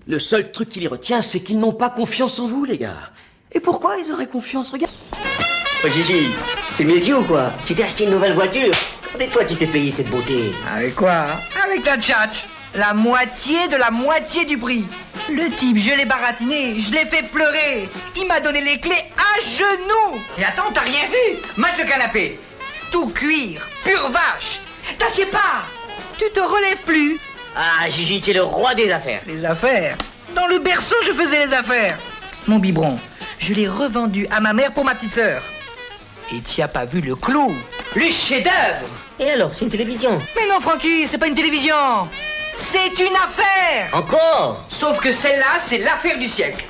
Le seul truc qui les retient, c'est qu'ils n'ont pas confiance en vous, les gars. Et pourquoi ils auraient confiance? Regarde. Oh Gigi, c'est mes yeux ou quoi? Tu t'es acheté une nouvelle voiture? Avec quoi tu t'es payé cette beauté? Avec quoi hein? Avec ta tchatch. La moitié de la moitié du prix. Le type, je l'ai baratiné, je l'ai fait pleurer. Il m'a donné les clés à genoux. Et attends, t'as rien vu? Mate le canapé. Tout cuir, pure vache. T'assieds pas. Tu te relèves plus. Ah Gigi, tu es le roi des affaires. Les affaires? Dans le berceau, je faisais les affaires. Mon biberon, je l'ai revendu à ma mère pour ma petite sœur. Et t'y as pas vu le clou? Le chef-d'œuvre. Et alors, c'est une télévision? Mais non, Francky, c'est pas une télévision. C'est une affaire. Encore? Sauf que celle-là, c'est l'affaire du siècle.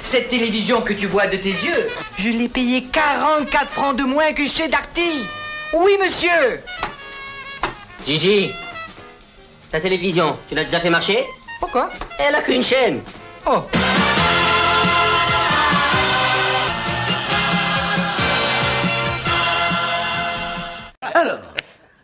Cette télévision que tu vois de tes yeux, je l'ai payée 44 francs de moins que chez Darty. Oui, monsieur. Gigi, ta télévision, tu l'as déjà fait marcher? Pourquoi? Elle a qu'une chaîne. Oh. Alors,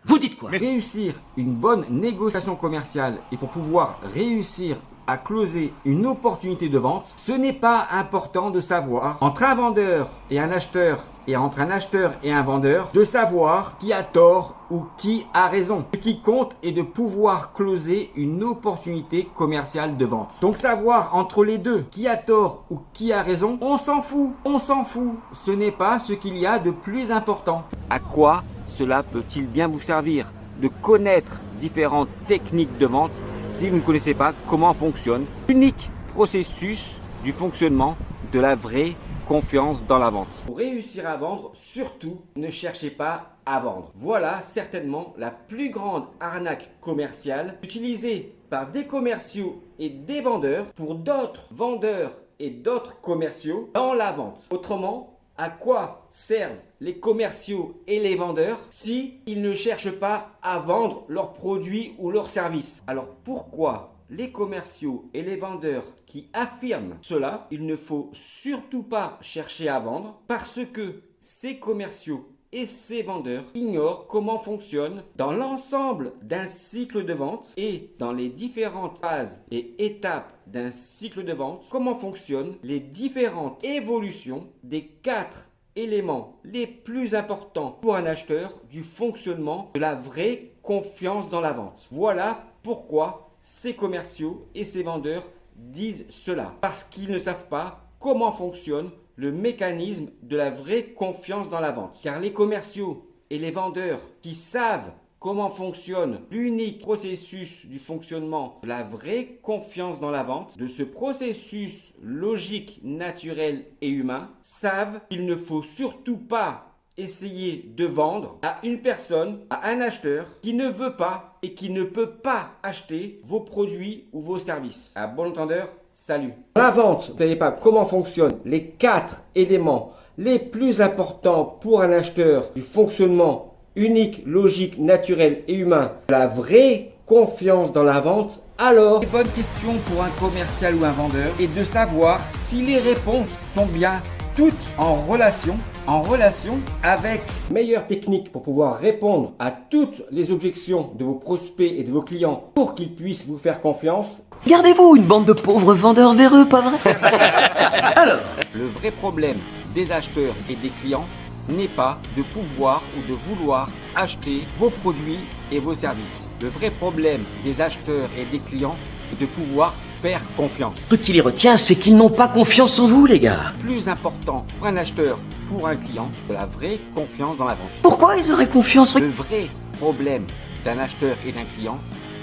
vous dites quoi? Réussir une bonne négociation commerciale et pour pouvoir réussir à closer une opportunité de vente, ce n'est pas important de savoir entre un vendeur et un acheteur et entre un acheteur et un vendeur de savoir qui a tort ou qui a raison. Ce qui compte est de pouvoir closer une opportunité commerciale de vente. Donc savoir entre les deux qui a tort ou qui a raison, on s'en fout, on s'en fout. Ce n'est pas ce qu'il y a de plus important. À quoi cela peut-il bien vous servir de connaître différentes techniques de vente si vous ne connaissez pas comment fonctionne l'unique processus du fonctionnement de la vraie confiance dans la vente. Pour réussir à vendre, surtout ne cherchez pas à vendre. Voilà certainement la plus grande arnaque commerciale utilisée par des commerciaux et des vendeurs pour d'autres vendeurs et d'autres commerciaux dans la vente. Autrement, à quoi servent les commerciaux et les vendeurs si ils ne cherchent pas à vendre leurs produits ou leurs services? Alors pourquoi les commerciaux et les vendeurs qui affirment cela, il ne faut surtout pas chercher à vendre parce que ces commerciaux et ces vendeurs ignorent comment fonctionne dans l'ensemble d'un cycle de vente et dans les différentes phases et étapes d'un cycle de vente, comment fonctionnent les différentes évolutions des 4 éléments les plus importants pour un acheteur du fonctionnement de la vraie confiance dans la vente. Voilà pourquoi ces commerciaux et ces vendeurs disent cela. Parce qu'ils ne savent pas comment fonctionne le mécanisme de la vraie confiance dans la vente. Car les commerciaux et les vendeurs qui savent comment fonctionne l'unique processus du fonctionnement de la vraie confiance dans la vente, de ce processus logique, naturel et humain, savent qu'il ne faut surtout pas essayer de vendre à une personne, à un acheteur qui ne veut pas et qui ne peut pas acheter vos produits ou vos services. À bon entendeur, salut. Dans la vente, vous ne savez pas comment fonctionnent les 4 éléments les plus importants pour un acheteur du fonctionnement unique, logique, naturel et humain, la vraie confiance dans la vente, alors, bonne question pour un commercial ou un vendeur est de savoir si les réponses sont bien toutes en relation avec meilleure technique pour pouvoir répondre à toutes les objections de vos prospects et de vos clients pour qu'ils puissent vous faire confiance. Gardez-vous une bande de pauvres vendeurs véreux, pas vrai? Alors, le vrai problème des acheteurs et des clients n'est pas de pouvoir ou de vouloir acheter vos produits et vos services. Le vrai problème des acheteurs et des clients est de pouvoir faire confiance. le truc qui les retient, c'est qu'ils n'ont pas confiance en vous, les gars. Plus important pour un acheteur, pour un client, de la vraie confiance dans la vente. Pourquoi ils auraient confiance? Le vrai problème d'un acheteur et d'un client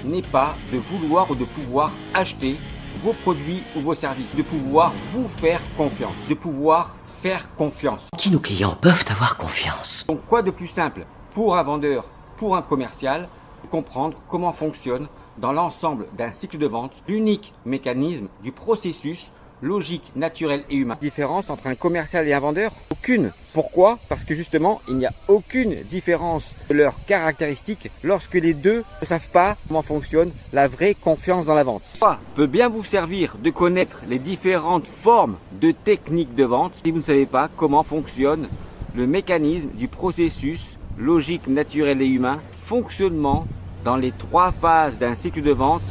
n'est pas de vouloir ou de pouvoir acheter vos produits ou vos services, de pouvoir vous faire confiance, de pouvoir faire confiance. Qui nos clients peuvent avoir confiance? Donc quoi de plus simple pour un vendeur, pour un commercial, de comprendre comment fonctionne dans l'ensemble d'un cycle de vente l'unique mécanisme du processus logique, naturel et humain. Différence entre un commercial et un vendeur? Aucune. Pourquoi? Parce que justement, il n'y a aucune différence de leurs caractéristiques lorsque les deux ne savent pas comment fonctionne la vraie confiance dans la vente. Ça peut bien vous servir de connaître les différentes formes de techniques de vente si vous ne savez pas comment fonctionne le mécanisme du processus logique, naturel et humain, fonctionnement dans les 3 phases d'un cycle de vente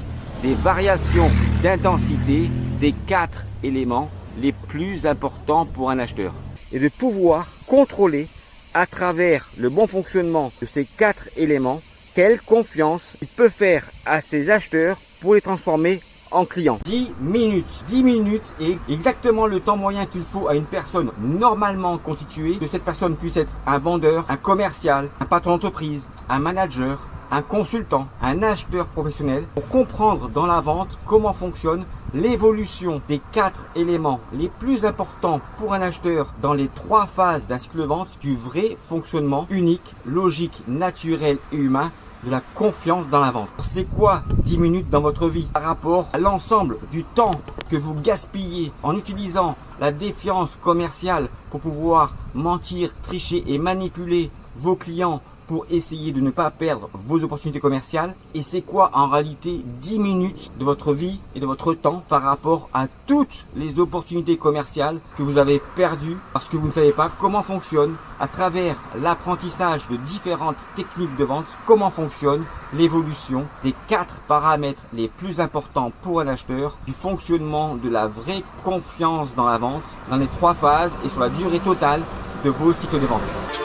des variations d'intensité des 4 éléments les plus importants pour un acheteur et de pouvoir contrôler à travers le bon fonctionnement de ces 4 éléments quelle confiance il peut faire à ses acheteurs pour les transformer en clients. 10 minutes. 10 minutes est exactement le temps moyen qu'il faut à une personne normalement constituée, que cette personne puisse être un vendeur, un commercial, un patron d'entreprise, un manager, un consultant, un acheteur professionnel, pour comprendre dans la vente comment fonctionne l'évolution des 4 éléments les plus importants pour un acheteur dans les 3 phases d'un cycle de vente du vrai fonctionnement unique, logique, naturel et humain de la confiance dans la vente. C'est quoi 10 minutes dans votre vie par rapport à l'ensemble du temps que vous gaspillez en utilisant la défiance commerciale pour pouvoir mentir, tricher et manipuler vos clients pour essayer de ne pas perdre vos opportunités commerciales? Et c'est quoi en réalité 10 minutes de votre vie et de votre temps par rapport à toutes les opportunités commerciales que vous avez perdues parce que vous ne savez pas comment fonctionne à travers l'apprentissage de différentes techniques de vente, comment fonctionne l'évolution des 4 paramètres les plus importants pour un acheteur du fonctionnement de la vraie confiance dans la vente dans les 3 phases et sur la durée totale de vos cycles de vente.